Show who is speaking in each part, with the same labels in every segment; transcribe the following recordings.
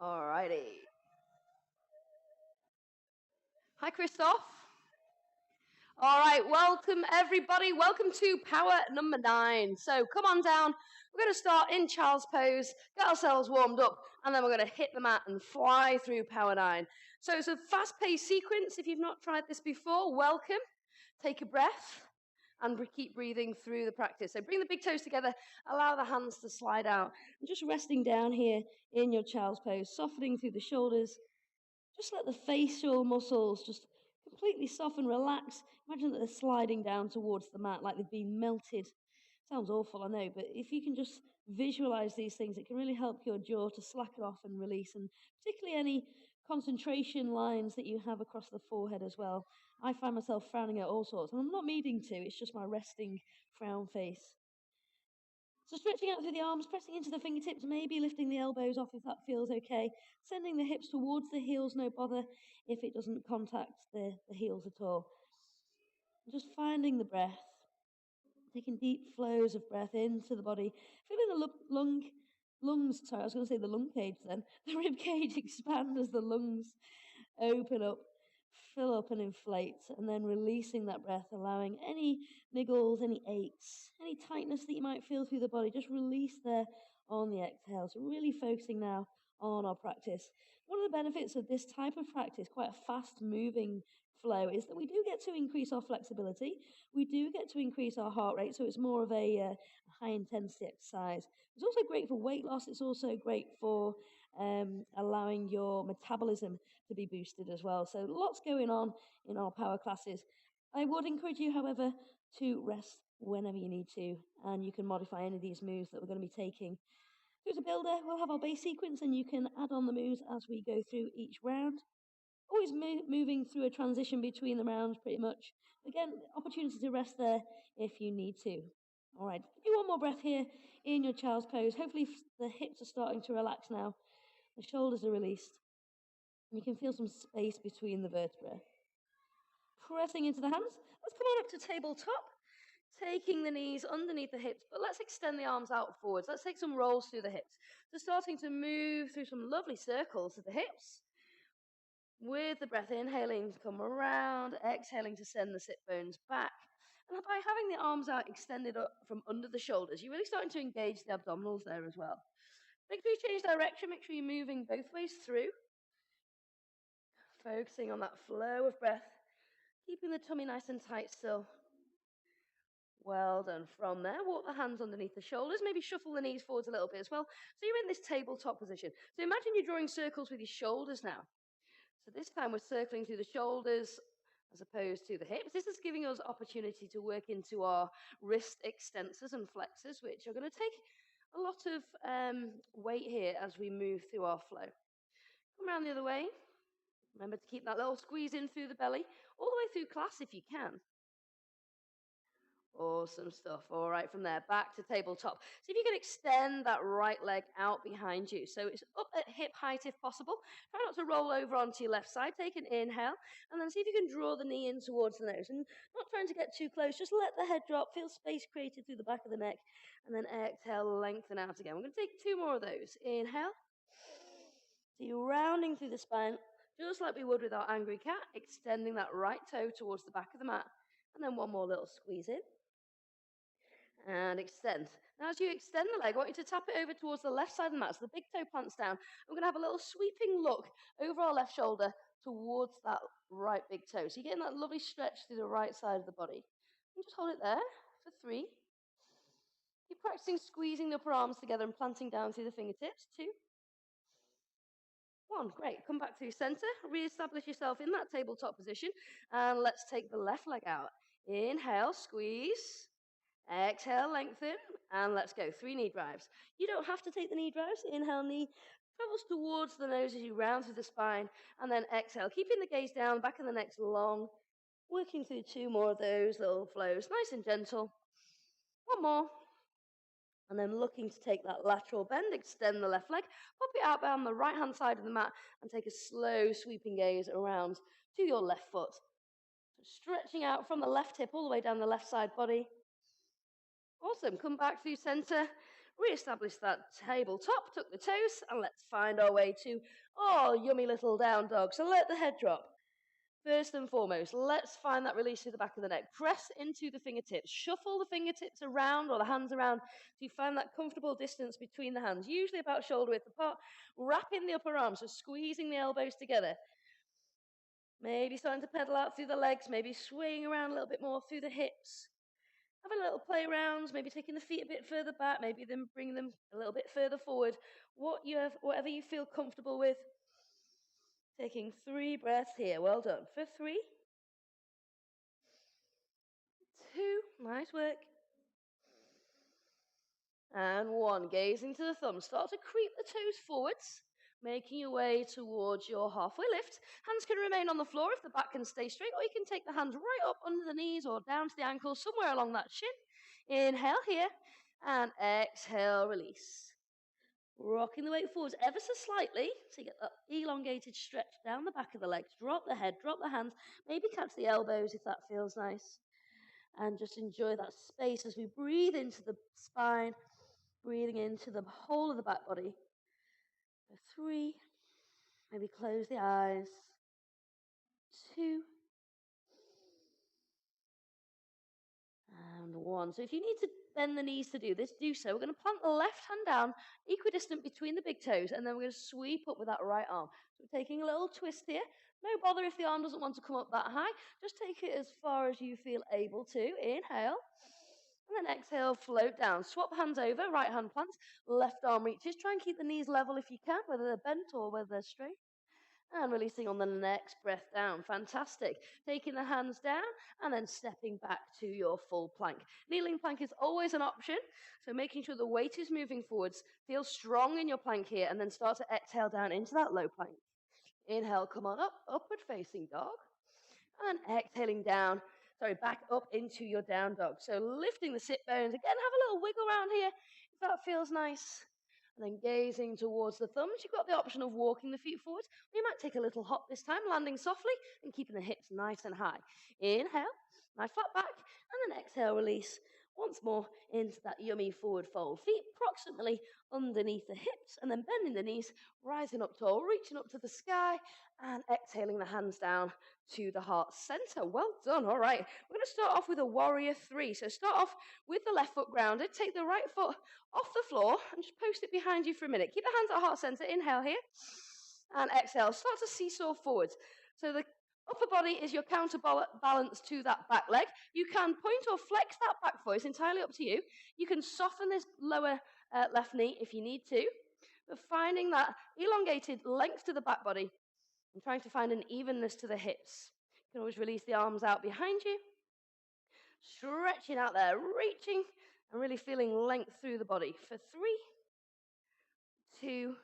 Speaker 1: Alrighty. Hi, Christoph. All right, welcome everybody. Welcome to power number 9. So come on down. We're going to start in child's pose, get ourselves warmed up, and then we're going to hit the mat and fly through power 9. So it's a fast-paced sequence. If you've not tried this before, welcome. Take a breath and keep breathing through the practice. So bring the big toes together, allow the hands to slide out, and just resting down here in your child's pose, softening through the shoulders. Just let the facial muscles just completely soften, relax. Imagine that they're sliding down towards the mat like they've been melted. Sounds awful, I know, but if you can just visualize these things, it can really help your jaw to slacken off and release, and particularly any concentration lines that you have across the forehead as well. I find myself frowning at all sorts, and I'm not needing to, it's just my resting frown face. So stretching out through the arms, pressing into the fingertips, maybe lifting the elbows off if that feels okay. Sending the hips towards the heels, no bother if it doesn't contact the heels at all. Just finding the breath, taking deep flows of breath into the body. Feeling the lungs, sorry, I was going to say the lung cage then. The rib cage expand as the lungs open up, fill up and inflate, and then releasing that breath, allowing any niggles, any aches, any tightness that you might feel through the body, just release there on the exhale. So really focusing now on our practice. One of the benefits of this type of practice, quite a fast-moving flow, is that we do get to increase our flexibility. We do get to increase our heart rate, so it's more of a high-intensity exercise. It's also great for weight loss. It's also great for allowing your metabolism to be boosted as well. So lots going on in our power classes. I would encourage you, however, to rest whenever you need to, and you can modify any of these moves that we're going to be taking. Through the builder, we'll have our base sequence, and you can add on the moves as we go through each round. Always moving through a transition between the rounds, pretty much. Again, opportunity to rest there if you need to. All right, do one more breath here in your child's pose. Hopefully the hips are starting to relax now. The shoulders are released. And you can feel some space between the vertebrae. Pressing into the hands. Let's come on up to tabletop. Taking the knees underneath the hips, but let's extend the arms out forwards. Let's take some rolls through the hips. So starting to move through some lovely circles of the hips. With the breath, inhaling to come around, exhaling to send the sit bones back. And by having the arms out extended up from under the shoulders, you're really starting to engage the abdominals there as well. Make sure you change direction, make sure you're moving both ways through. Focusing on that flow of breath, keeping the tummy nice and tight still. Well done. From there, walk the hands underneath the shoulders, maybe shuffle the knees forwards a little bit as well. So you're in this tabletop position. So imagine you're drawing circles with your shoulders now. So this time we're circling through the shoulders as opposed to the hips. This is giving us opportunity to work into our wrist extensors and flexors, which are going to take a lot of weight here as we move through our flow. Come around the other way. Remember to keep that little squeeze in through the belly, all the way through class if you can. Awesome stuff. All right, from there, back to tabletop. See if you can extend that right leg out behind you. So it's up at hip height if possible. Try not to roll over onto your left side. Take an inhale, and then see if you can draw the knee in towards the nose. And not trying to get too close, just let the head drop. Feel space created through the back of the neck. And then exhale, lengthen out again. We're going to take 2 more of those. Inhale. So you're rounding through the spine, just like we would with our angry cat, extending that right toe towards the back of the mat. And then 1 more little squeeze in. And extend. Now, as you extend the leg, I want you to tap it over towards the left side of the mat. So the big toe plants down. We're going to have a little sweeping look over our left shoulder towards that right big toe. So you're getting that lovely stretch through the right side of the body. And just hold it there for 3. Keep practicing squeezing the upper arms together and planting down through the fingertips. 2. 1. Great. Come back through center. Reestablish yourself in that tabletop position. And let's take the left leg out. Inhale, squeeze. Exhale, lengthen, and let's go. 3 knee drives. You don't have to take the knee drives. Inhale, knee travels towards the nose as you round through the spine, and then exhale, keeping the gaze down, back of the neck's long, working through 2 more of those little flows, nice and gentle. 1 more. And then looking to take that lateral bend, extend the left leg, pop it out on the right-hand side of the mat, and take a slow sweeping gaze around to your left foot. So stretching out from the left hip all the way down the left side body. Awesome. Come back through center. Re-establish that tabletop, tuck the toes, and let's find our way to, yummy little down dog. So let the head drop. First and foremost, let's find that release through the back of the neck. Press into the fingertips. Shuffle the fingertips around or the hands around so you find that comfortable distance between the hands, usually about shoulder width apart. Wrapping the upper arms, so squeezing the elbows together. Maybe starting to pedal out through the legs, maybe swaying around a little bit more through the hips. Have a little play rounds, maybe taking the feet a bit further back, maybe then bring them a little bit further forward. Whatever you feel comfortable with. Taking 3 breaths here. Well done. For 3, 2, nice work. And 1, gazing to the thumbs. Start to creep the toes forwards, making your way towards your halfway lift. Hands can remain on the floor if the back can stay straight, or you can take the hands right up under the knees or down to the ankles, somewhere along that shin. Inhale here, and exhale, release. Rocking the weight forwards ever so slightly, so you get that elongated stretch down the back of the legs. Drop the head, drop the hands, maybe catch the elbows if that feels nice. And just enjoy that space as we breathe into the spine, breathing into the whole of the back body. For 3, maybe close the eyes. 2, and 1. So if you need to bend the knees to do this, do so. We're going to plant the left hand down, equidistant between the big toes, and then we're going to sweep up with that right arm. So we're taking a little twist here. No bother if the arm doesn't want to come up that high. Just take it as far as you feel able to. Inhale. And then exhale, float down. Swap hands over, right hand plants, left arm reaches. Try and keep the knees level if you can, whether they're bent or whether they're straight. And releasing on the next breath down. Fantastic. Taking the hands down and then stepping back to your full plank. Kneeling plank is always an option, so making sure the weight is moving forwards. Feel strong in your plank here, and then start to exhale down into that low plank. Inhale, come on up, upward facing dog. And exhaling down, back up into your down dog. So lifting the sit bones. Again, have a little wiggle around here if that feels nice. And then gazing towards the thumbs. You've got the option of walking the feet forward. You might take a little hop this time, landing softly and keeping the hips nice and high. Inhale, nice flat back, and then exhale, release. Once more into that yummy forward fold. Feet approximately underneath the hips, and then bending the knees, rising up tall, reaching up to the sky, and exhaling the hands down to the heart center. Well done. All right. We're going to start off with a warrior 3. So start off with the left foot grounded. Take the right foot off the floor and just post it behind you for a minute. Keep the hands at heart center. Inhale here. And exhale. Start to seesaw forwards. So the upper body is your counterbalance to that back leg. You can point or flex that back foot. It's entirely up to you. You can soften this lower left knee if you need to. But finding that elongated length to the back body and trying to find an evenness to the hips. You can always release the arms out behind you. Stretching out there, reaching, and really feeling length through the body. For 3, 2,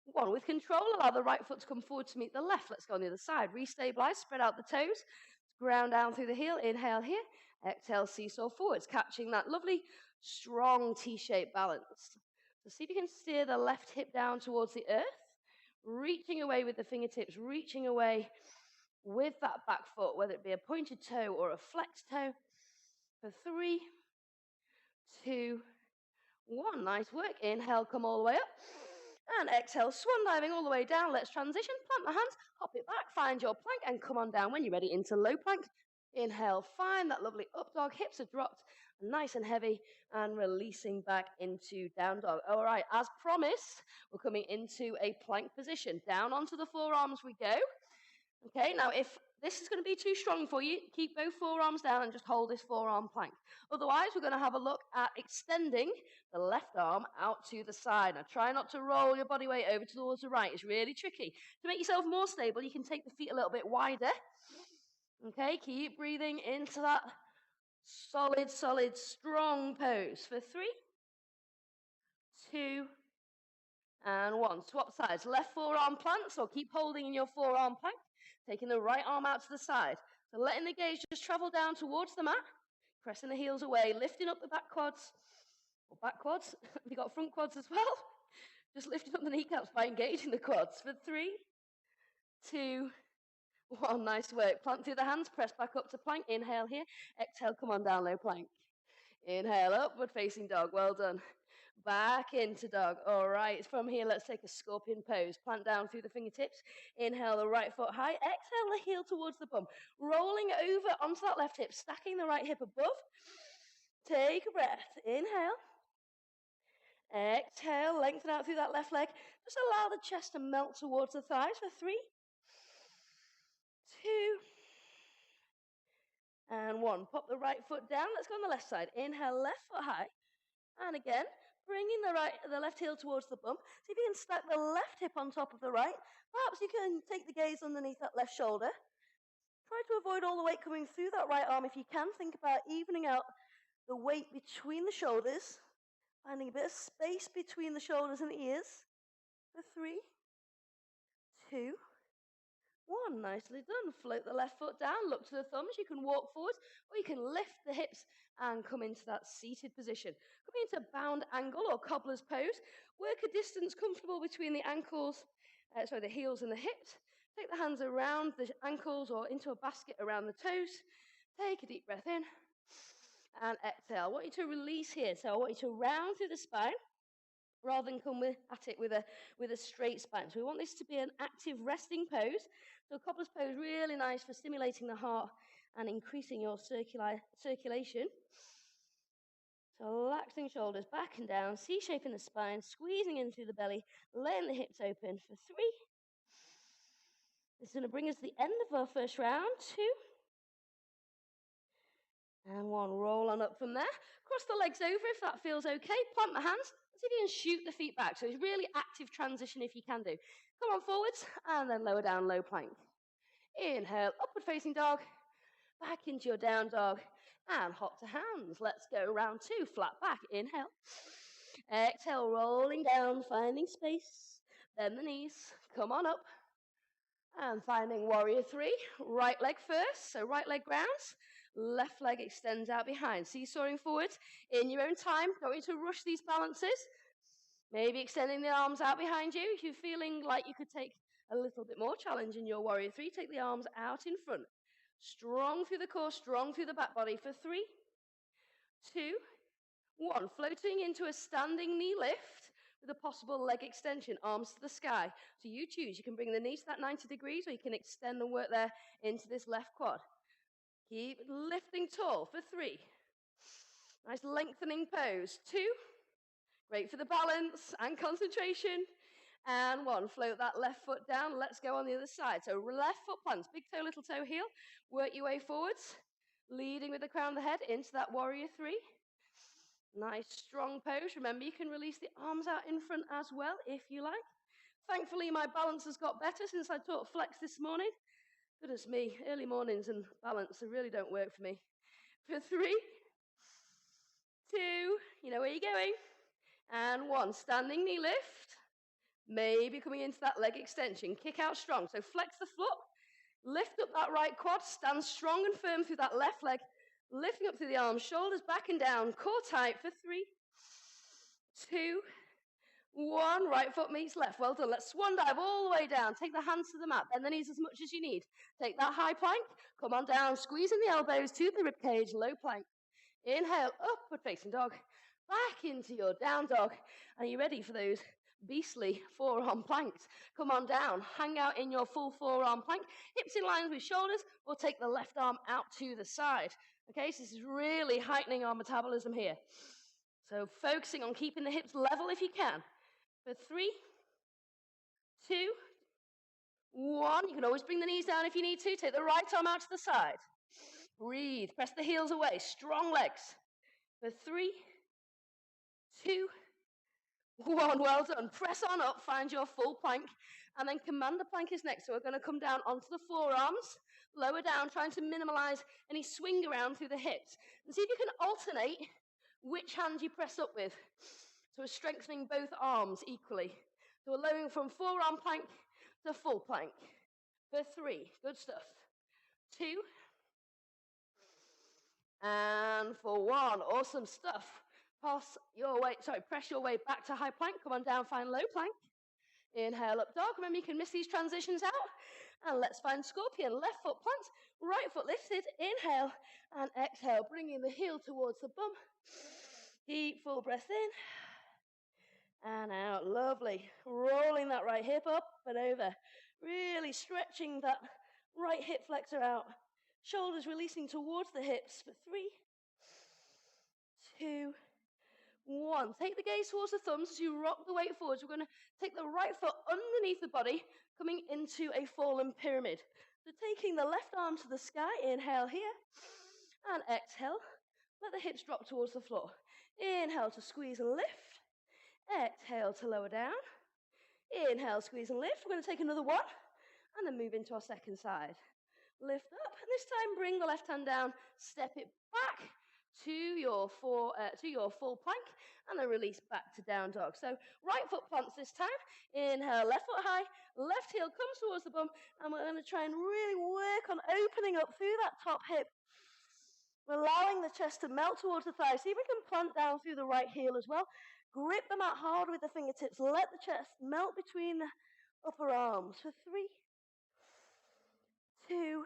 Speaker 1: 1. With control, allow the right foot to come forward to meet the left. Let's go on the other side. Restabilize, spread out the toes. Ground down through the heel. Inhale here. Exhale, seesaw forwards, catching that lovely, strong T-shaped balance. So see if you can steer the left hip down towards the earth. Reaching away with the fingertips, reaching away with that back foot, whether it be a pointed toe or a flexed toe. For 3, 2, 1. Nice work. Inhale, come all the way up. And exhale, swan diving all the way down. Let's transition. Plant the hands, hop it back, find your plank, and come on down when you're ready into low plank. Inhale, find that lovely up dog. Hips are dropped, nice and heavy, and releasing back into down dog. All right, as promised, we're coming into a plank position. Down onto the forearms we go. Okay, now if this is going to be too strong for you, keep both forearms down and just hold this forearm plank. Otherwise, we're going to have a look at extending the left arm out to the side. Now, try not to roll your body weight over towards the right. It's really tricky. To make yourself more stable, you can take the feet a little bit wider. Okay, keep breathing into that solid, strong pose. For 3, 2, and 1. Swap sides. Left forearm plants, or keep holding in your forearm plank. Taking the right arm out to the side. So letting the gaze just travel down towards the mat. Pressing the heels away, lifting up the back quads. Or back quads. Have you got front quads as well? Just lifting up the kneecaps by engaging the quads. For 3, 2, 1. Nice work. Plant through the hands. Press back up to plank. Inhale here. Exhale, come on down, low plank. Inhale, upward facing dog. Well done. Back into dog. All right, from here, let's take a scorpion pose. Plant down through the fingertips. Inhale the right foot high. Exhale the heel towards the bum. Rolling over onto that left hip, stacking the right hip above. Take a breath. Inhale. Exhale, lengthen out through that left leg. Just allow the chest to melt towards the thighs for 3, 2, and 1. Pop the right foot down. Let's go on the left side. Inhale, left foot high. And again, bringing the left heel towards the bum. See if you can stack the left hip on top of the right. Perhaps you can take the gaze underneath that left shoulder. Try to avoid all the weight coming through that right arm if you can. Think about evening out the weight between the shoulders, finding a bit of space between the shoulders and the ears. For 3, 2, 1. Nicely done. Float the left foot down, look to the thumbs. You can walk forwards, or you can lift the hips and come into that seated position. Come into bound angle or cobbler's pose. Work a distance comfortable between the the heels and the hips. Take the hands around the ankles or into a basket around the toes. Take a deep breath in and exhale. I want you to release here. So I want you to round through the spine rather than come at it with a straight spine. So we want this to be an active resting pose. So cobbler's pose, really nice for stimulating the heart and increasing your circulation. So relaxing shoulders back and down, C-shape in the spine, squeezing in through the belly, laying the hips open for 3. This is going to bring us to the end of our first round. 2. And 1. Roll on up from there. Cross the legs over if that feels okay. Plant the hands. See if you can shoot the feet back. So it's really active transition if you can do. Come on forwards and then lower down, low plank. Inhale, upward facing dog. Back into your down dog. And hop to hands. Let's go round 2. Flat back. Inhale. Exhale, rolling down, finding space. Bend the knees. Come on up. And finding warrior 3. Right leg first. So right leg grounds. Left leg extends out behind. Seesawing forwards in your own time. Don't need to rush these balances. Maybe extending the arms out behind you. If you're feeling like you could take a little bit more challenge in your warrior 3, take the arms out in front. Strong through the core, strong through the back body for 3, 2, 1. Floating into a standing knee lift with a possible leg extension, arms to the sky. So you choose. You can bring the knees to that 90 degrees, or you can extend and work there into this left quad. Keep lifting tall for 3. Nice lengthening pose. 2. Great for the balance and concentration. And 1. Float that left foot down. Let's go on the other side. So left foot plants. Big toe, little toe, heel. Work your way forwards. Leading with the crown of the head into that warrior 3. Nice strong pose. Remember, you can release the arms out in front as well if you like. Thankfully, my balance has got better since I taught flex this morning. Goodness me, early mornings and balance, they really don't work for me. For 3, 2, you know where you're going. And 1, standing knee lift. Maybe coming into that leg extension. Kick out strong. So flex the foot. Lift up that right quad. Stand strong and firm through that left leg. Lifting up through the arms, shoulders back and down. Core tight for 3, 2, 1. Right foot meets left. Well done. Let's swan dive all the way down. Take the hands to the mat. Bend the knees as much as you need. Take that high plank. Come on down. Squeezing the elbows to the rib cage. Low plank. Inhale. Upward facing dog. Back into your down dog. Are you ready for those beastly forearm planks? Come on down. Hang out in your full forearm plank. Hips in line with shoulders. Or take the left arm out to the side. Okay, so this is really heightening our metabolism here. So focusing on keeping the hips level if you can. For 3, 2, 1. You can always bring the knees down if you need to. Take the right arm out to the side. Breathe. Press the heels away. Strong legs. For 3, 2, 1. Well done. Press on up. Find your full plank. And then commander plank is next. So we're going to come down onto the forearms. Lower down, trying to minimize any swing around through the hips. And see if you can alternate which hand you press up with. So we're strengthening both arms equally. So we're lowering from forearm plank to full plank. For 3. Good stuff. 2. And for 1. Awesome stuff. Press your way back to high plank. Come on down, find low plank. Inhale up dog. Remember, you can miss these transitions out. And let's find scorpion. Left foot plant, right foot lifted. Inhale and exhale, bringing the heel towards the bum. Deep full breath in. and out. Lovely. Rolling that right hip up and over. Really stretching that right hip flexor out. Shoulders releasing towards the hips for 3, 2, 1. Take the gaze towards the thumbs as you rock the weight forwards. We're going to take the right foot underneath the body, coming into a fallen pyramid. So taking the left arm to the sky, inhale here, and exhale. Let the hips drop towards the floor. Inhale to squeeze and lift. Exhale to lower down. Inhale, squeeze and lift. We're going to take another one, and then move into our second side. Lift up, and this time bring the left hand down, step it back to your full plank, and then release back to down dog. So right foot plants this time. Inhale, left foot high, left heel comes towards the bum, and we're going to try and really work on opening up through that top hip. We're allowing the chest to melt towards the thighs. See if we can plant down through the right heel as well. Grip the mat hard with the fingertips. Let the chest melt between the upper arms for 3, 2,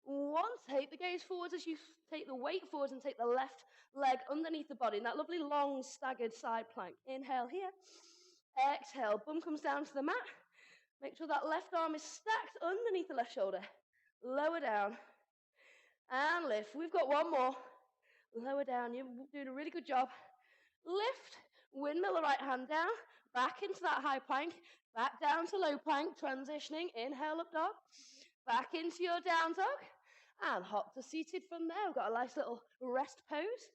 Speaker 1: 1. Take the gaze forwards as you take the weight forwards and take the left leg underneath the body in that lovely long staggered side plank. Inhale here. Exhale. Bum comes down to the mat. Make sure that left arm is stacked underneath the left shoulder. Lower down. And lift. We've got one more. Lower down. You're doing a really good job. Lift. Windmill the right hand down. Back into that high plank. Back down to low plank. Transitioning. Inhale, up dog. Back into your down dog. And hop to seated from there. We've got a nice little rest pose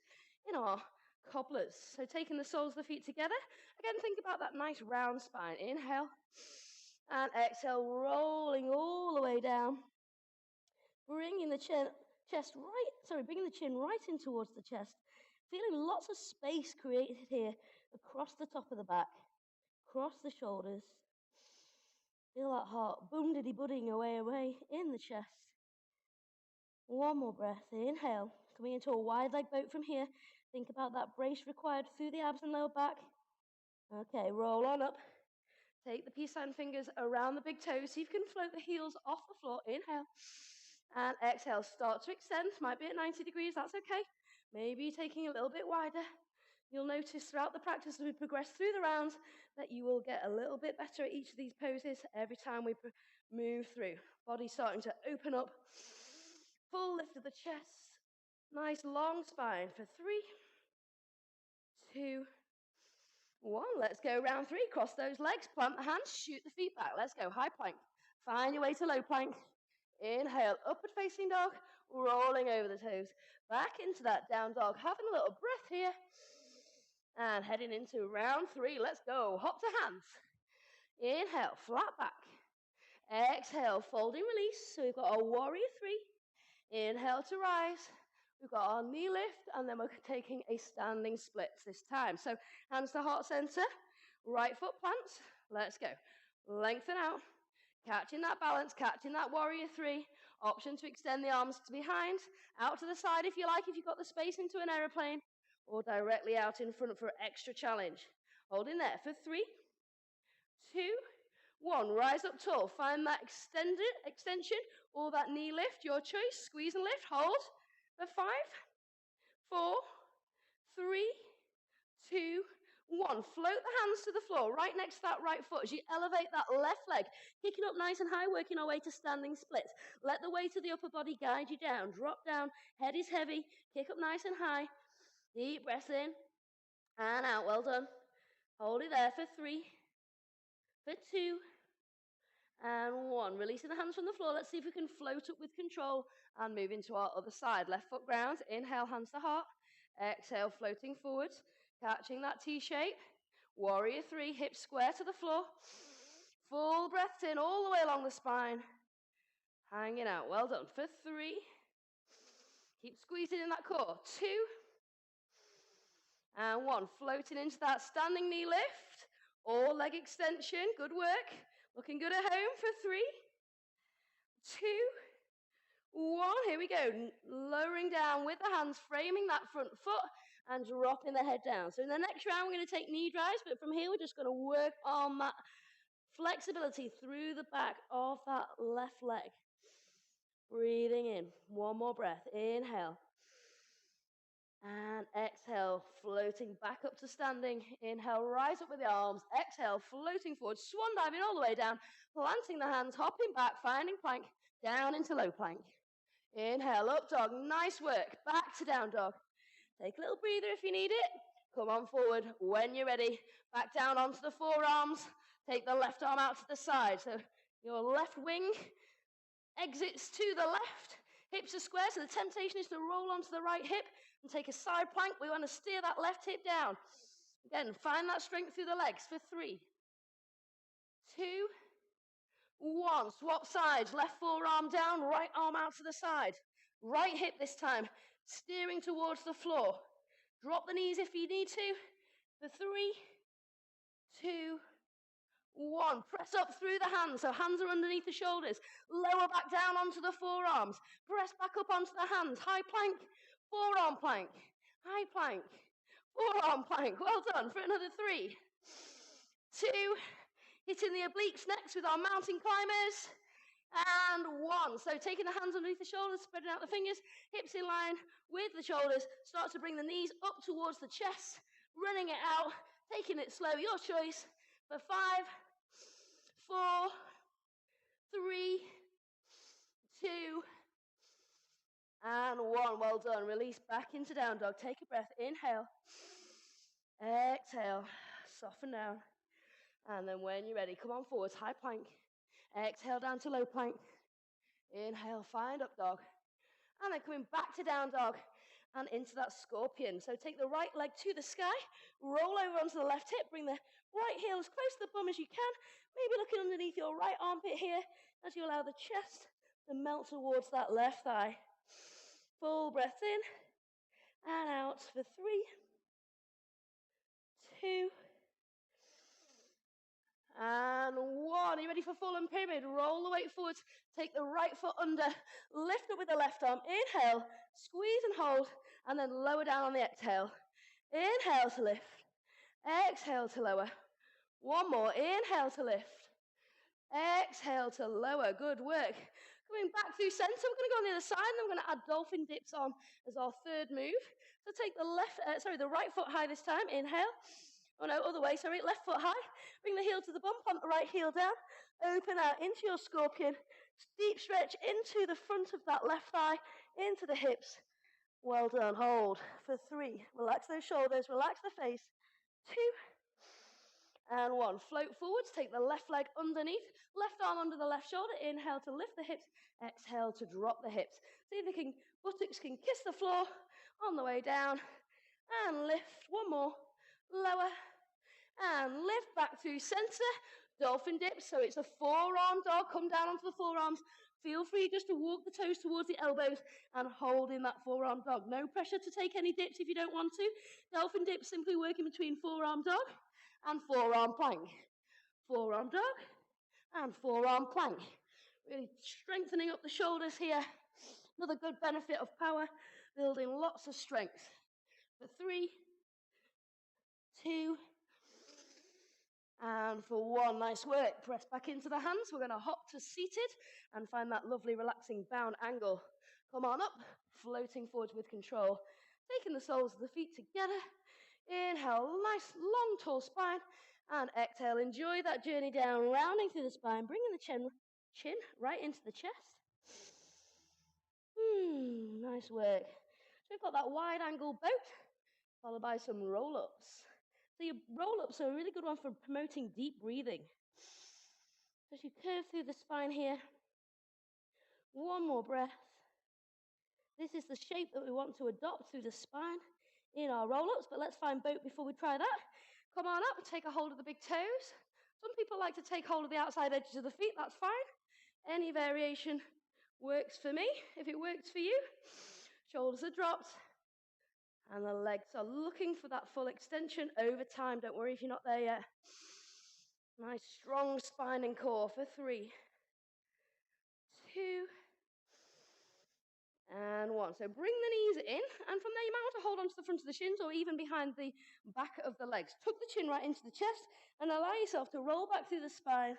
Speaker 1: in our cobblers. So taking the soles of the feet together. Again, think about that nice round spine. Inhale. And exhale, rolling all the way down. Bringing the chin right in towards the chest. Feeling lots of space created here across the top of the back, across the shoulders. Feel that heart boom-diddy-budding away in the chest. One more breath. Inhale. Coming into a wide leg boat from here. Think about that brace required through the abs and lower back. Okay, roll on up. Take the peace sign fingers around the big toes. See if you can float the heels off the floor. Inhale. And exhale. Start to extend. Might be at 90 degrees. That's okay. Maybe taking a little bit wider. You'll notice throughout the practice as we progress through the rounds that you will get a little bit better at each of these poses every time we move through. Body starting to open up. Full lift of the chest. Nice long spine for 3, 2, 1. Let's go round 3. Cross those legs. Plant the hands. Shoot the feet back. Let's go. High plank. Find your way to low plank. Inhale. Upward facing dog. Rolling over the toes. Back into that down dog. Having a little breath here. And heading into round 3. Let's go. Hop to hands. Inhale. Flat back. Exhale. Folding release. So we've got our warrior 3. Inhale to rise. We've got our knee lift, and then we're taking a standing splits this time. So hands to heart center, right foot plants. Let's go. Lengthen out, catching that balance, catching that warrior 3. Option to extend the arms to behind, out to the side if you like, if you've got the space into an aeroplane, or directly out in front for extra challenge. Hold in there for 3, 2, 1. Rise up tall. Find that extension or that knee lift, your choice. Squeeze and lift. Hold for 5, 4, 3, 2, 1. Float the hands to the floor right next to that right foot as you elevate that left leg. Kicking up nice and high, working our way to standing splits. Let the weight of the upper body guide you down. Drop down. Head is heavy. Kick up nice and high. Deep breath in and out. Well done. Hold it there for 3, for 2, and 1. Releasing the hands from the floor. Let's see if we can float up with control and move into our other side. Left foot ground. Inhale, hands to heart. Exhale, floating forwards. Catching that T shape. Warrior 3, hips square to the floor. Full breaths in all the way along the spine. Hanging out. Well done. For 3. Keep squeezing in that core. 2. And 1. Floating into that standing knee lift. All leg extension. Good work. Looking good at home for 3, 2, 1. Here we go. Lowering down with the hands, framing that front foot and dropping the head down. So in the next round, we're going to take knee drives, but from here, we're just going to work on that flexibility through the back of that left leg. Breathing in. One more breath. Inhale. And exhale, floating back up to standing. Inhale, rise up with the arms. Exhale, floating forward, swan diving all the way down, planting the hands, hopping back, finding plank, down into low plank. Inhale, up dog, nice work. Back to down dog. Take a little breather if you need it. Come on forward when you're ready. Back down onto the forearms. Take the left arm out to the side. So your left wing exits to the left. Hips are square, so the temptation is to roll onto the right hip and take a side plank. We want to steer that left hip down. Again, find that strength through the legs for 3, 2, 1. Swap sides. Left forearm down, right arm out to the side. Right hip this time, steering towards the floor. Drop the knees if you need to. For 3, 2, 1. Press up through the hands, so hands are underneath the shoulders. Lower back down onto the forearms. Press back up onto the hands. High plank, forearm plank. High plank, forearm plank. Well done. For another 3, 2. Hitting the obliques next with our mountain climbers. And 1. So taking the hands underneath the shoulders, spreading out the fingers, hips in line with the shoulders. Start to bring the knees up towards the chest, running it out, taking it slow, your choice. For 5, 4, 3, 2, and 1. Well done. Release back into down dog. Take a breath. Inhale. Exhale. Soften down. And then when you're ready, come on forwards. High plank. Exhale down to low plank. Inhale, find up dog. And then coming back to down dog and into that scorpion. So take the right leg to the sky, roll over onto the left hip, bring the right heel as close to the bum as you can, maybe looking underneath your right armpit here as you allow the chest to melt towards that left thigh. Full breath in and out for 3, 2, and 1. Are you ready for fallen pyramid? Roll the weight forwards. Take the right foot under. Lift up with the left arm. Inhale. Squeeze and hold. And then lower down on the exhale. Inhale to lift. Exhale to lower. 1 more. Inhale to lift. Exhale to lower. Good work. Coming back through center. We're going to go on the other side. And then we're going to add dolphin dips on as our third move. So take the the right foot high this time. Inhale. Oh no, other way, sorry. Left foot high. Bring the heel to the bum, plant the right heel down. Open out into your scorpion. Deep stretch into the front of that left thigh, into the hips. Well done. Hold for 3. Relax those shoulders, relax the face. 2, and 1. Float forwards, take the left leg underneath, left arm under the left shoulder. Inhale to lift the hips, exhale to drop the hips. See if the buttocks can kiss the floor on the way down. And lift. 1 more. Lower. And lift back through center. Dolphin dip. So it's a forearm dog. Come down onto the forearms. Feel free just to walk the toes towards the elbows and hold in that forearm dog. No pressure to take any dips if you don't want to. Dolphin dip, simply working between forearm dog and forearm plank. Forearm dog and forearm plank. Really strengthening up the shoulders here. Another good benefit of power, building lots of strength. For 3, 2, and for 1. Nice work. Press back into the hands. We're going to hop to seated and find that lovely relaxing bound angle. Come on up, floating forwards with control. Taking the soles of the feet together. Inhale, nice long tall spine. And exhale, enjoy that journey down, rounding through the spine, bringing the chin right into the chest. Nice work. So we've got that wide angle boat, followed by some roll-ups. So your roll-ups are a really good one for promoting deep breathing. So as you curve through the spine here, 1 more breath. This is the shape that we want to adopt through the spine in our roll-ups, but let's find boat before we try that. Come on up, take a hold of the big toes. Some people like to take hold of the outside edges of the feet, that's fine. Any variation works for me. If it works for you, shoulders are dropped. And the legs are looking for that full extension over time. Don't worry if you're not there yet. Nice strong spine and core for 3, 2, and 1. So bring the knees in, and from there you might want to hold onto the front of the shins or even behind the back of the legs. Tuck the chin right into the chest and allow yourself to roll back through the spine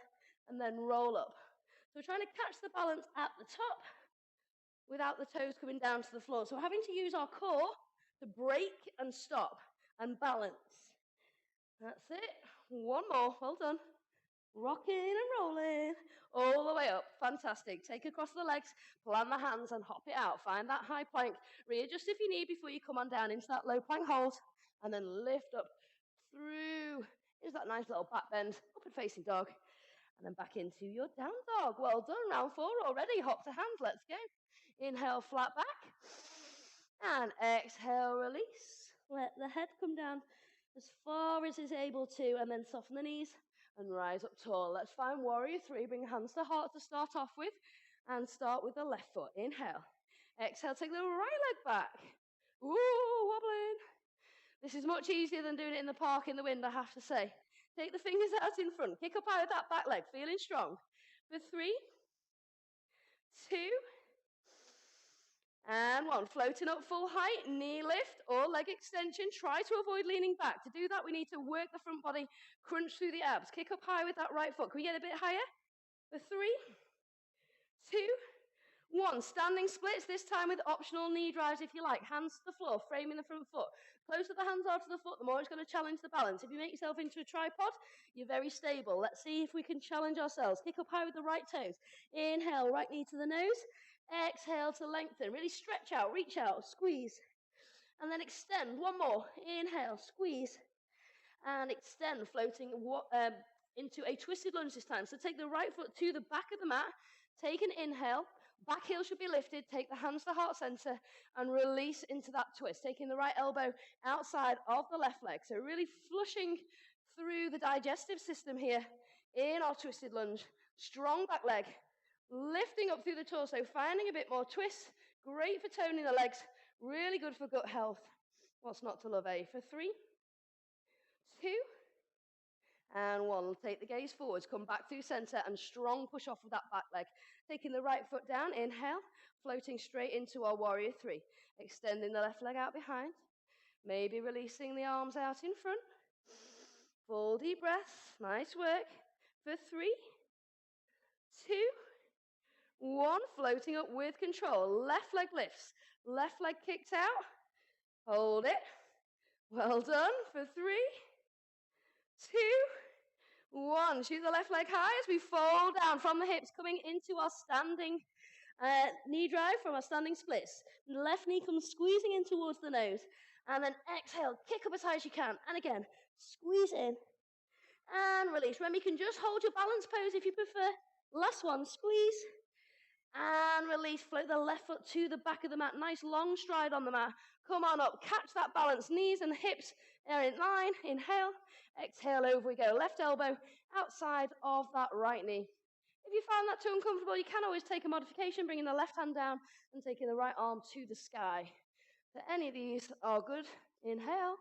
Speaker 1: and then roll up. So we're trying to catch the balance at the top without the toes coming down to the floor. So we're having to use our core to break and stop and balance. That's it. One more. Well done. Rocking and rolling all the way up. Fantastic. Take across the legs, plant the hands and hop it out. Find that high plank. Readjust if you need before you come on down into that low plank hold. And then lift up through. Here's that nice little back bend. Upward facing dog. And then back into your down dog. Well done. Round 4 already. Hop to hands. Let's go. Inhale, flat back. And exhale, release. Let the head come down as far as it's able to. And then soften the knees and rise up tall. Let's find warrior 3. Bring hands to heart to start off with. And start with the left foot. Inhale. Exhale, take the right leg back. Ooh, wobbling. This is much easier than doing it in the park in the wind, I have to say. Take the fingers out in front. Kick up high with that back leg. Feeling strong. For 3, 2, and 1. Floating up full height. Knee lift or leg extension. Try to avoid leaning back. To do that, we need to work the front body. Crunch through the abs. Kick up high with that right foot. Can we get a bit higher? For 3, 2, 1. Standing splits, this time with optional knee drives if you like. Hands to the floor, framing the front foot. Closer the hands are to the foot, the more it's going to challenge the balance. If you make yourself into a tripod, you're very stable. Let's see if we can challenge ourselves. Kick up high with the right toes. Inhale, right knee to the nose. Exhale to lengthen. Really stretch out, reach out, squeeze. And then extend. One more. Inhale, squeeze. And extend, floating into a twisted lunge this time. So take the right foot to the back of the mat. Take an inhale. Back heel should be lifted. Take the hands to heart center and release into that twist. Taking the right elbow outside of the left leg. So really flushing through the digestive system here in our twisted lunge. Strong back leg. Lifting up through the torso. Finding a bit more twist. Great for toning the legs. Really good for gut health. What's not to love, eh? For 3, 2, and 1. Take the gaze forwards. Come back through center and strong push off with that back leg. Taking the right foot down. Inhale. Floating straight into our warrior 3. Extending the left leg out behind. Maybe releasing the arms out in front. Full deep breaths. Nice work. For 3, 2, 1. Floating up with control. Left leg lifts. Left leg kicks out. Hold it. Well done. For 3, 2, 1. Shoot the left leg high as we fold down from the hips, coming into our standing knee drive from our standing splits. The left knee comes squeezing in towards the nose. And then exhale, kick up as high as you can. And again, squeeze in and release. Remember, you can just hold your balance pose if you prefer. Last one, squeeze and release. Float the left foot to the back of the mat. Nice long stride on the mat. Come on up, catch that balance. Knees and hips are in line. Inhale, exhale, over we go. Left elbow outside of that right knee. If you find that too uncomfortable, you can always take a modification, bringing the left hand down and taking the right arm to the sky. So any of these are good. Inhale,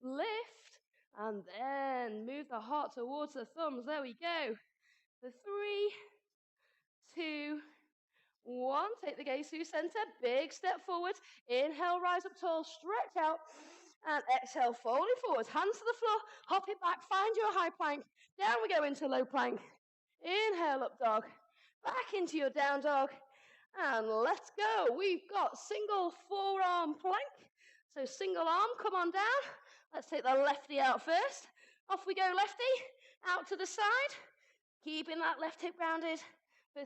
Speaker 1: lift, and then move the heart towards the thumbs. There we go. For 3, 2, 1. Take the gaze through center. Big step forward. Inhale, rise up tall, stretch out. And exhale, folding forwards. Hands to the floor. Hop it back. Find your high plank. Down we go into low plank. Inhale, up dog. Back into your down dog. And let's go. We've got single forearm plank. So single arm, come on down. Let's take the lefty out first. Off we go, lefty. Out to the side. Keeping that left hip rounded. For 3.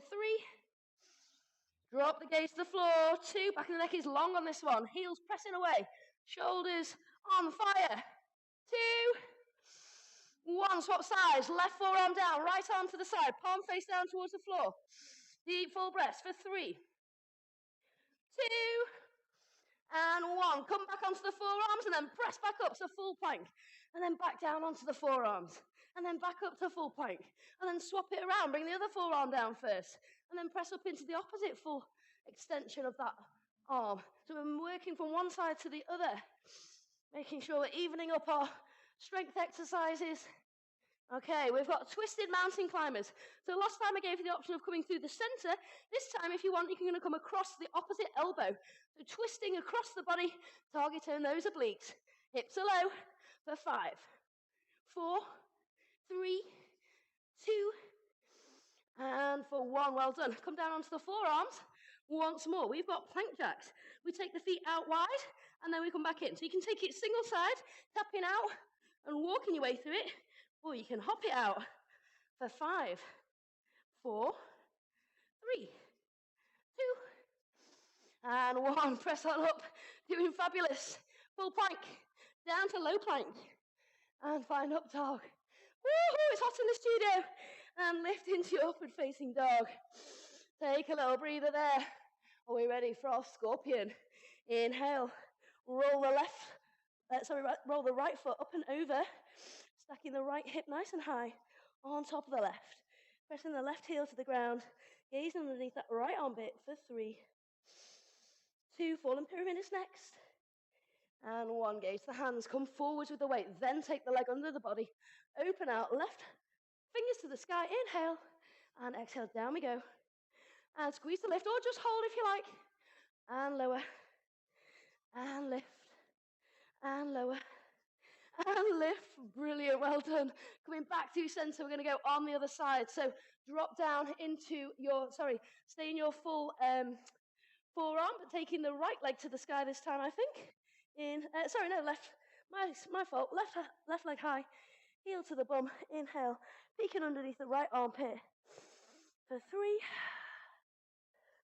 Speaker 1: Drop the gaze to the floor. 2. Back of the neck is long on this one. Heels pressing away. Shoulders on fire. 2, 1. Swap sides. Left forearm down. Right arm to the side. Palm face down towards the floor. Deep full breaths. For 3, 2, and 1. Come back onto the forearms and then press back up to full plank. And then back down onto the forearms. And then back up to full plank. And then swap it around. Bring the other forearm down first. And then press up into the opposite full extension of that arm. So we're working from one side to the other. Making sure we're evening up our strength exercises. Okay, we've got twisted mountain climbers. So last time I gave you the option of coming through the center. This time, if you want, you're going to come across the opposite elbow. So twisting across the body, targeting those obliques. Hips are low for 5, 4, 3, 2, and for 1. Well done. Come down onto the forearms once more. We've got plank jacks. We take the feet out wide and then we come back in. So you can take it single side, tapping out and walking your way through it, or you can hop it out for 5, 4, 3, 2, and 1. Press on up, doing fabulous. Full plank, down to low plank, and find up dog. Woohoo, it's hot in the studio. And lift into your upward facing dog. Take a little breather there. Are we ready for our scorpion? Inhale, roll the roll the right foot up and over, stacking the right hip nice and high on top of the left. Pressing the left heel to the ground, gazing underneath that right armpit for 3, 2, fallen pyramid is next. And 1, gaze the hands, come forwards with the weight, then take the leg under the body, open out, left fingers to the sky, inhale, and exhale, down we go. And squeeze the lift, or just hold if you like, and lower, and lift, and lower, and lift. Brilliant, well done. Coming back to center, we're going to go on the other side. So drop down into your, stay in your full forearm, but taking the right leg to the sky this time, I think. Left. My fault. Left leg high, heel to the bum. Inhale, peeking underneath the right armpit. For 3,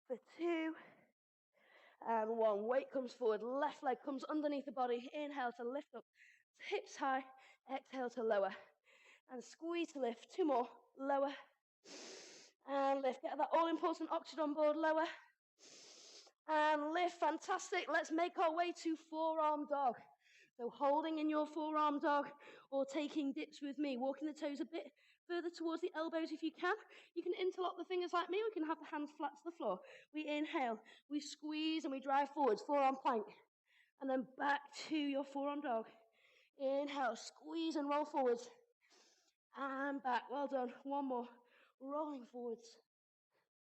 Speaker 1: for 2, and 1. Weight comes forward. Left leg comes underneath the body. Inhale to lift up, hips high. Exhale to lower, and squeeze to lift. 2 more. Lower, and lift. Get that all-important oxygen on board. Lower. And lift, fantastic. Let's make our way to forearm dog. So holding in your forearm dog or taking dips with me, walking the toes a bit further towards the elbows if you can. You can interlock the fingers like me. We can have the hands flat to the floor. We inhale, we squeeze and we drive forwards, forearm plank. And then back to your forearm dog. Inhale, squeeze and roll forwards. And back, well done. 1 more, rolling forwards.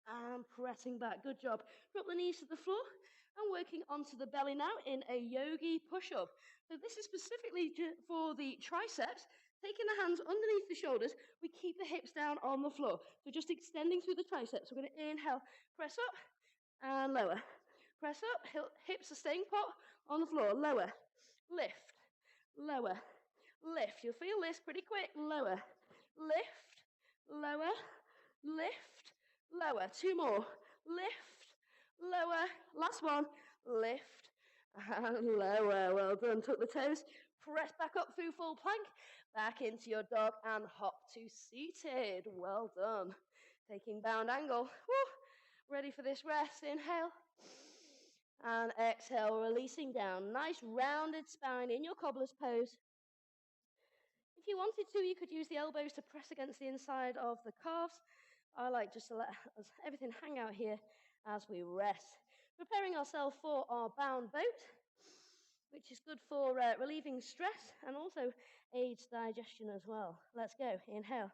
Speaker 1: And pressing back. Good job. Drop the knees to the floor and working onto the belly now in a yogi push-up. So this is specifically for the triceps. Taking the hands underneath the shoulders, we keep the hips down on the floor. So just extending through the triceps. We're going to inhale, press up and lower. Press up, hips are staying put on the floor. Lower, lift, lower, lift. You'll feel this pretty quick. Lower, lift, lower, lift, lower. 2 more. Lift, lower. Last one. Lift and lower. Well done. Tuck the toes. Press back up through full plank. Back into your dog and hop to seated. Well done. Taking bound angle. Woo. Ready for this rest. Inhale. And exhale. Releasing down. Nice rounded spine in your cobbler's pose. If you wanted to, you could use the elbows to press against the inside of the calves. I like just to let everything hang out here as we rest. Preparing ourselves for our bound boat, which is good for relieving stress and also aids digestion as well. Let's go. Inhale.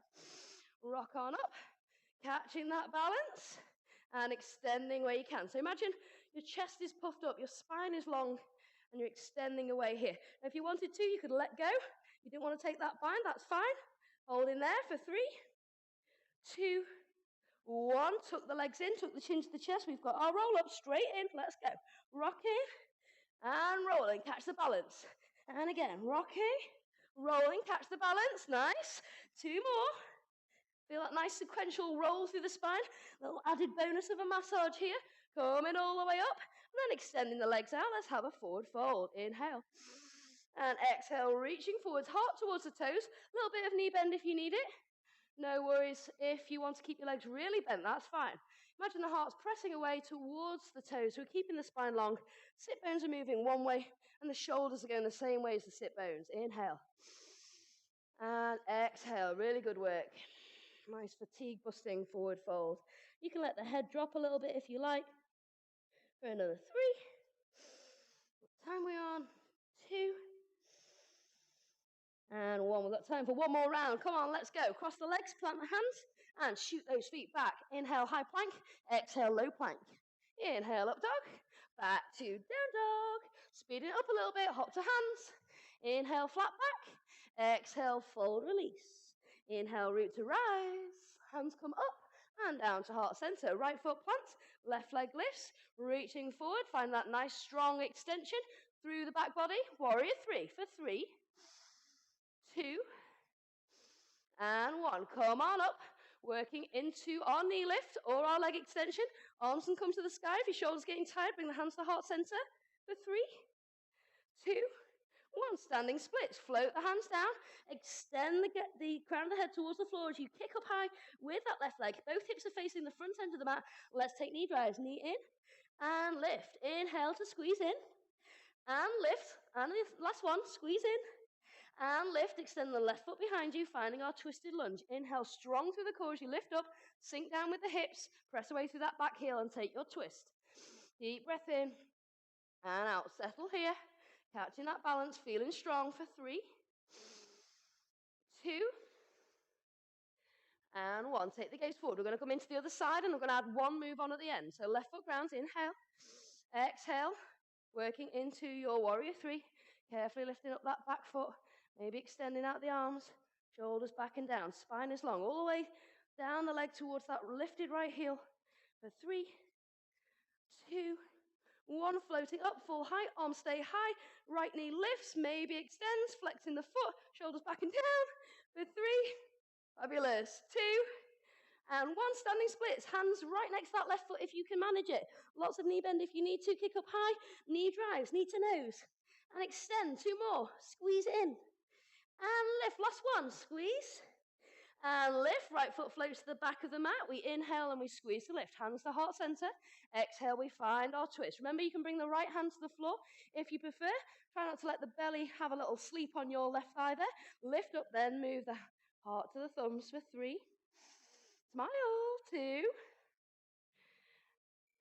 Speaker 1: Rock on up. Catching that balance and extending where you can. So imagine your chest is puffed up, your spine is long, and you're extending away here. Now, if you wanted to, you could let go. You didn't want to take that bind, that's fine. Hold in there for 3, 2, 1, tuck the legs in, tuck the chin to the chest. We've got our roll up straight in. Let's go. Rocking and rolling. Catch the balance. And again, rocking, rolling, catch the balance. Nice. 2 more. Feel that nice sequential roll through the spine. Little added bonus of a massage here. Coming all the way up. And then extending the legs out. Let's have a forward fold. Inhale. And exhale, reaching forwards, heart towards the toes. A little bit of knee bend if you need it. No worries if you want to keep your legs really bent, that's fine. Imagine the heart's pressing away towards the toes. So we're keeping the spine long. Sit bones are moving one way, and the shoulders are going the same way as the sit bones. Inhale. And exhale. Really good work. Nice fatigue busting forward fold. You can let the head drop a little bit if you like. For another 3. What time are we on? 2. And 1. We've got time for 1 more round. Come on, let's go. Cross the legs, plant the hands, and shoot those feet back. Inhale, high plank. Exhale, low plank. Inhale, up dog. Back to down dog. Speeding up a little bit, hop to hands. Inhale, flat back. Exhale, fold, release. Inhale, root to rise. Hands come up and down to heart center. Right foot plants, left leg lifts. Reaching forward, find that nice strong extension. through the back body. Warrior 3 for 3, 2, and 1. Come on up, working into our knee lift or our leg extension. Arms can come to the sky. If your shoulder's getting tired, bring the hands to the heart center for 3, 2, 1. Standing splits. Float the hands down. Extend the crown of the head towards the floor as you kick up high with that left leg. Both hips are facing the front end of the mat. Let's take knee drives. Knee in and lift. Inhale to squeeze in and lift. And the last one, squeeze in and lift. Extend the left foot behind you, finding our twisted lunge. Inhale strong through the core as you lift up. Sink down with the hips. Press away through that back heel and take your twist. Deep breath in and out. Settle here. Catching that balance, feeling strong for 3, 2, and 1. Take the gaze forward. We're going to come into the other side, and we're going to add one move on at the end. So left foot grounds, inhale, exhale, working into your warrior 3. Carefully lifting up that back foot, maybe extending out the arms, shoulders back and down. Spine is long, all the way down the leg towards that lifted right heel for 3, 2, 1. Floating up, full height, arms stay high, right knee lifts, maybe extends, flexing the foot, shoulders back and down for 3, fabulous, 2, and 1. Standing splits, hands right next to that left foot if you can manage it. Lots of knee bend if you need to, kick up high, knee drives, knee to nose, and extend. 2 more, squeeze in, and lift. Last one, squeeze, and lift. Right foot floats to the back of the mat. We inhale and we squeeze to lift. Hands to heart center. Exhale, we find our twist. Remember, you can bring the right hand to the floor if you prefer. Try not to let the belly have a little sleep on your left thigh there. Lift up, then move the heart to the thumbs for 3. Smile. 2.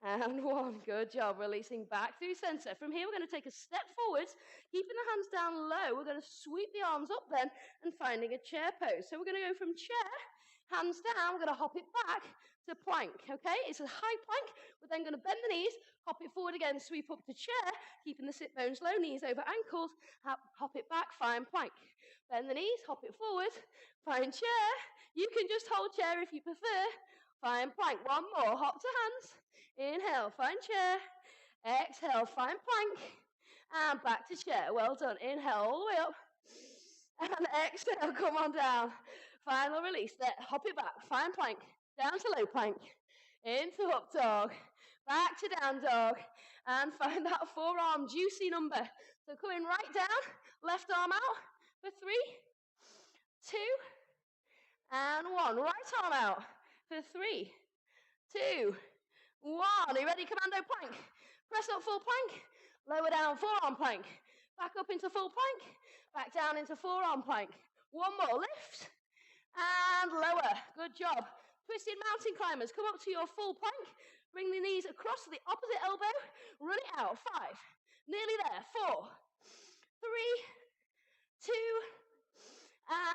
Speaker 1: And 1. Good job. Releasing back through center. From here, we're going to take a step forwards, keeping the hands down low. We're going to sweep the arms up then and finding a chair pose. So we're going to go from chair, hands down. We're going to hop it back to plank, okay? It's a high plank. We're then going to bend the knees, hop it forward again, sweep up to chair, keeping the sit bones low, knees over ankles, hop it back, find plank. Bend the knees, hop it forward, find chair. You can just hold chair if you prefer. Find plank. 1 more, hop to hands. Inhale, find chair. Exhale, find plank. And back to chair. Well done. Inhale all the way up. And exhale, come on down. Final release. There, hop it back. Find plank. Down to low plank. Into up dog. Back to down dog. And find that forearm juicy number. So coming right down. Left arm out for 3, 2, and 1. Right arm out for 3, 2, 1. Are you ready? Commando plank. Press up full plank. Lower down forearm plank. Back up into full plank. Back down into forearm plank. 1 more. Lift. And lower. Good job. Twisted mountain climbers. Come up to your full plank. Bring the knees across to the opposite elbow. Run it out. 5. Nearly there. 4, 3, 2,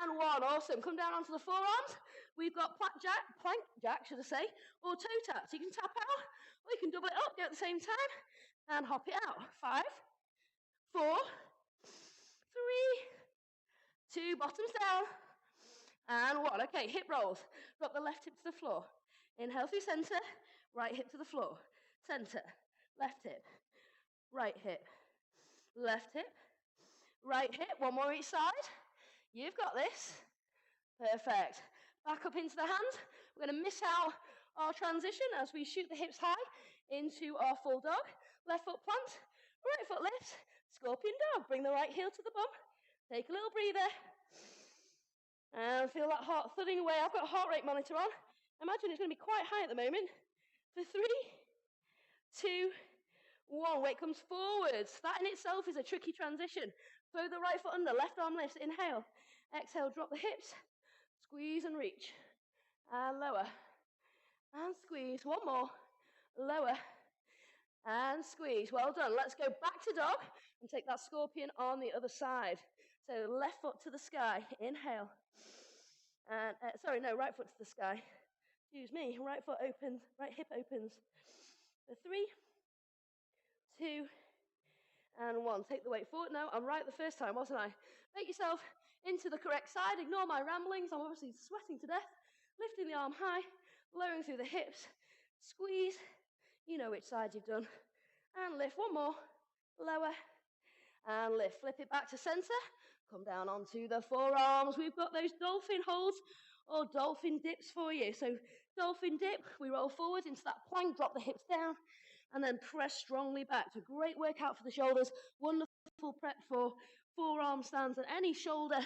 Speaker 1: and 1. Awesome. Come down onto the forearms. We've got plank jack, should I say, or toe taps. You can tap out, or you can double it up, do it at the same time, and hop it out. 5, 4, 3, 2, bottoms down, and 1. Okay, hip rolls. Drop the left hip to the floor. Inhale through center, right hip to the floor. Center, left hip, right hip, left hip, right hip. 1 more each side. You've got this. Perfect. Back up into the hands. We're going to miss out our transition as we shoot the hips high into our full dog. Left foot plant, right foot lift, scorpion dog. Bring the right heel to the bum. Take a little breather. And feel that heart thudding away. I've got a heart rate monitor on. Imagine it's going to be quite high at the moment. For 3, 2, 1. Weight comes forwards. That in itself is a tricky transition. Throw the right foot under, left arm lifts. Inhale. Exhale, drop the hips. Squeeze and reach. And lower. And squeeze. 1 more. Lower. And squeeze. Well done. Let's go back to dog and take that scorpion on the other side. So left foot to the sky. Inhale. And right foot to the sky. Excuse me. Right foot opens. Right hip opens. For 3, 2, and 1. Take the weight forward. No, I'm right the first time, wasn't I? Make yourself into the correct side. Ignore my ramblings. I'm obviously sweating to death. Lifting the arm high. Lowering through the hips. Squeeze. You know which side you've done. And lift. 1 more. Lower. and lift. Flip it back to center. Come down onto the forearms. We've got those dolphin holds or dolphin dips for you. So dolphin dip, we roll forward into that plank, drop the hips down, and then press strongly back. It's a great workout for the shoulders. Wonderful prep for forearm stands and any shoulder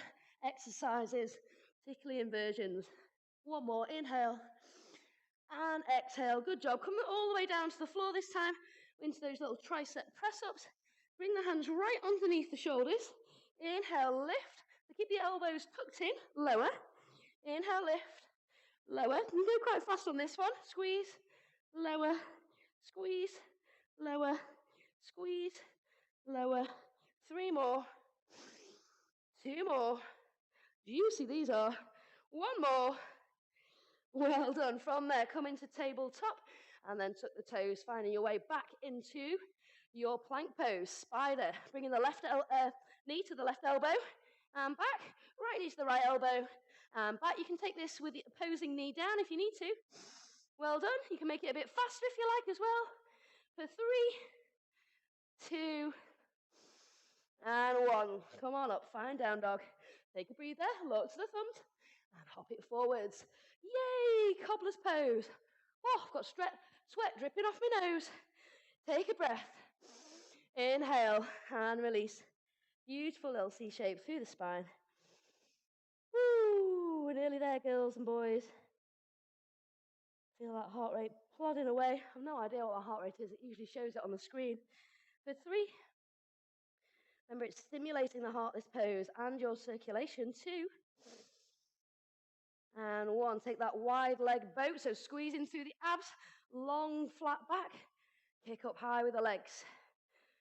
Speaker 1: exercises, particularly inversions. One more, inhale and exhale. Good job. Come all the way down to the floor this time, into those little tricep press-ups. Bring the hands right underneath the shoulders. Inhale, lift. So keep the elbows tucked in, lower. Inhale, lift, lower. You can go quite fast on this one. Squeeze, lower, squeeze, lower, squeeze, lower. 3 more. 2 more. Juicy these are. 1 more. Well done. From there, come into tabletop and then tuck the toes, finding your way back into your plank pose. Spider. Bringing the left knee to the left elbow and back. Right knee to the right elbow and back. You can take this with the opposing knee down if you need to. Well done. You can make it a bit faster if you like as well. For 3, 2, and 1. Come on up. Find down dog. Take a breather. Look to the thumbs and hop it forwards. Yay! Cobbler's pose. Oh, I've got sweat dripping off my nose. Take a breath. Inhale and release. Beautiful little C shape through the spine. Woo! We're nearly there, girls and boys. Feel that heart rate plodding away. I have no idea what our heart rate is. It usually shows it on the screen. For 3. Remember, it's stimulating the heart, this pose, and your circulation. 2. And 1. Take that wide leg boat, so squeezing through the abs, long flat back. Kick up high with the legs.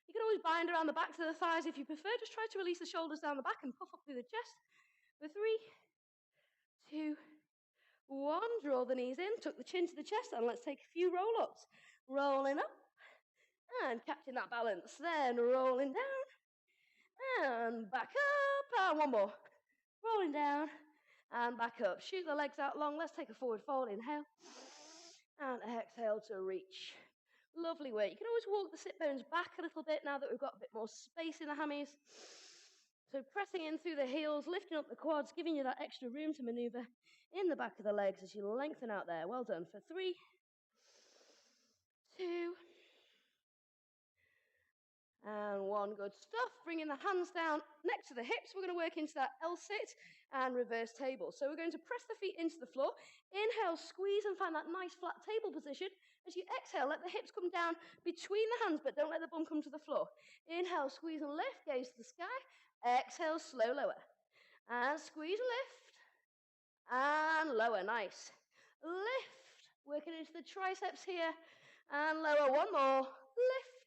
Speaker 1: You can always bind around the backs of the thighs if you prefer. Just try to release the shoulders down the back and puff up through the chest. For 3, 2, 1. Draw the knees in, tuck the chin to the chest, and let's take a few roll-ups. Rolling up and catching that balance. Then rolling down and back up. And 1 more. Rolling down and back up. Shoot the legs out long. Let's take a forward fold. Inhale and exhale to reach. Lovely weight. You can always walk the sit bones back a little bit now that we've got a bit more space in the hammies. So pressing in through the heels, lifting up the quads, giving you that extra room to maneuver in the back of the legs as you lengthen out there. Well done. For 3, 2, and 1. Good stuff. Bringing the hands down next to the hips. We're going to work into that L-sit and reverse table. So we're going to press the feet into the floor. Inhale, squeeze and find that nice flat table position. As you exhale, let the hips come down between the hands, but don't let the bum come to the floor. Inhale, squeeze and lift, gaze to the sky. Exhale, slow lower. And squeeze and lift. And lower, nice. Lift, working into the triceps here. And lower, 1 more. Lift.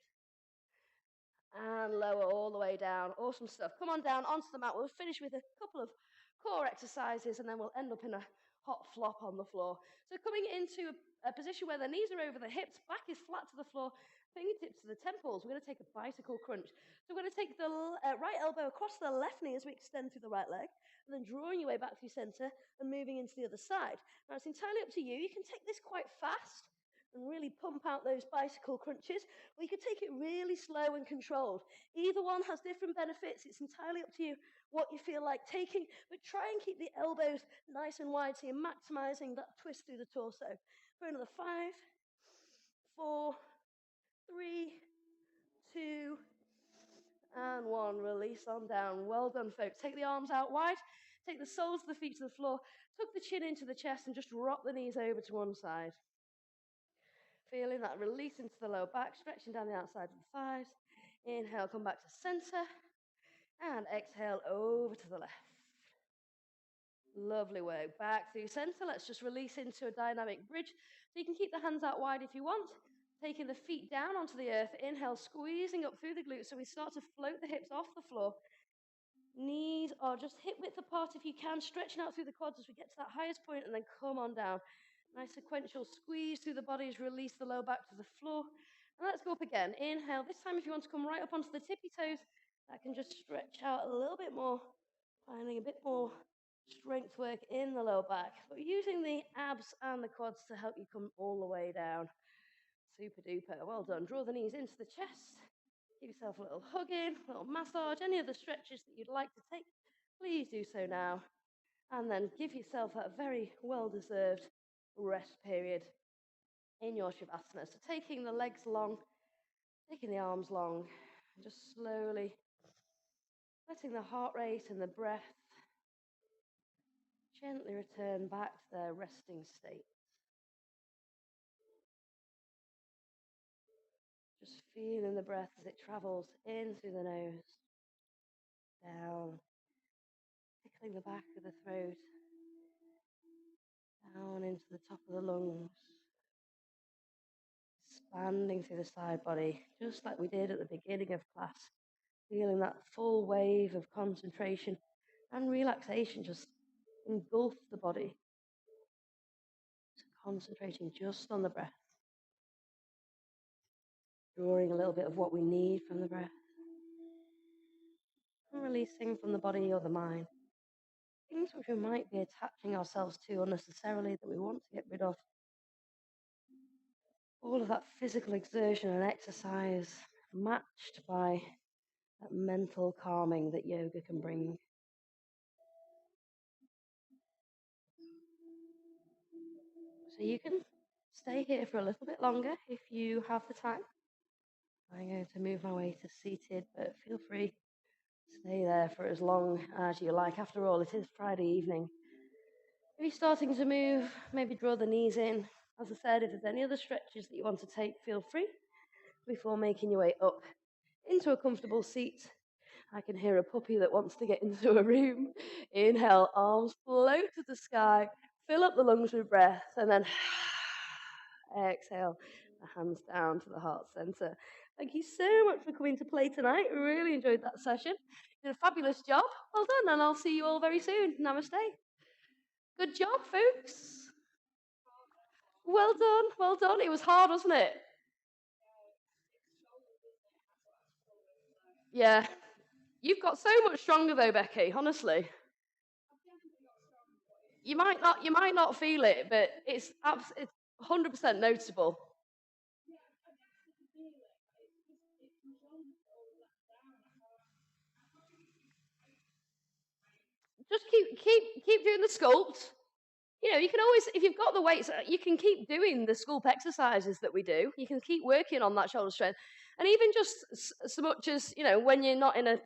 Speaker 1: And lower all the way down. Awesome stuff. Come on down onto the mat. We'll finish with a couple of core exercises and then we'll end up in a hot flop on the floor. So coming into a position where the knees are over the hips, back is flat to the floor, fingertips to the temples. We're going to take a bicycle crunch. So we're going to take the right elbow across the left knee as we extend through the right leg, and then drawing your way back through center and moving into the other side. Now it's entirely up to you. You can take this quite fast and really pump out those bicycle crunches, or you could take it really slow and controlled. Either one has different benefits. It's entirely up to you what you feel like taking, but try and keep the elbows nice and wide so you're maximizing that twist through the torso. For another 5, 4, 3, 2, and 1. Release on down. Well done, folks. Take the arms out wide. Take the soles of the feet to the floor. Tuck the chin into the chest and just rock the knees over to one side. Feeling that release into the lower back, stretching down the outside of the thighs. Inhale, come back to center. And exhale over to the left. Lovely work. Back through center. Let's just release into a dynamic bridge. So you can keep the hands out wide if you want. Taking the feet down onto the earth. Inhale, squeezing up through the glutes. So we start to float the hips off the floor. Knees are just hip width apart if you can. Stretching out through the quads as we get to that highest point and then come on down. Nice sequential squeeze through the body as release the low back to the floor. And let's go up again. Inhale. This time if you want to come right up onto the tippy toes, that can just stretch out a little bit more, finding a bit more strength work in the low back. But using the abs and the quads to help you come all the way down. Super duper. Well done. Draw the knees into the chest. Give yourself a little hug in, a little massage, any other stretches that you'd like to take, please do so now. And then give yourself that very well-deserved rest period in your Shavasana. So taking the legs long, taking the arms long, and just slowly letting the heart rate and the breath gently return back to their resting state. Just feeling the breath as it travels in through the nose, down, tickling the back of the throat, down into the top of the lungs, expanding through the side body, just like we did at the beginning of class, feeling that full wave of concentration and relaxation just engulf the body, so concentrating just on the breath, drawing a little bit of what we need from the breath, and releasing from the body or the mind things which we might be attaching ourselves to unnecessarily that we want to get rid of. All of that physical exertion and exercise matched by that mental calming that yoga can bring. So you can stay here for a little bit longer if you have the time. I'm going to move my way to seated, but feel free to stay there for as long as you like. After all, it is Friday evening. Maybe starting to move, maybe draw the knees in. As I said, if there's any other stretches that you want to take, feel free before making your way up into a comfortable seat. I can hear a puppy that wants to get into a room. Inhale, arms float to the sky, fill up the lungs with breath, and then exhale, the hands down to the heart center. Thank you so much for coming to play tonight. Really enjoyed that session. You did a fabulous job. Well done, and I'll see you all very soon. Namaste. Good job, folks. Well done, well done. It was hard, wasn't it? Yeah. You've got so much stronger though, Becky, honestly. You might not feel it, but it's 100% noticeable. Just keep doing the sculpt. You know, you can always, if you've got the weights, you can keep doing the sculpt exercises that we do. You can keep working on that shoulder strength. And even just so much as, you know, when you're not in a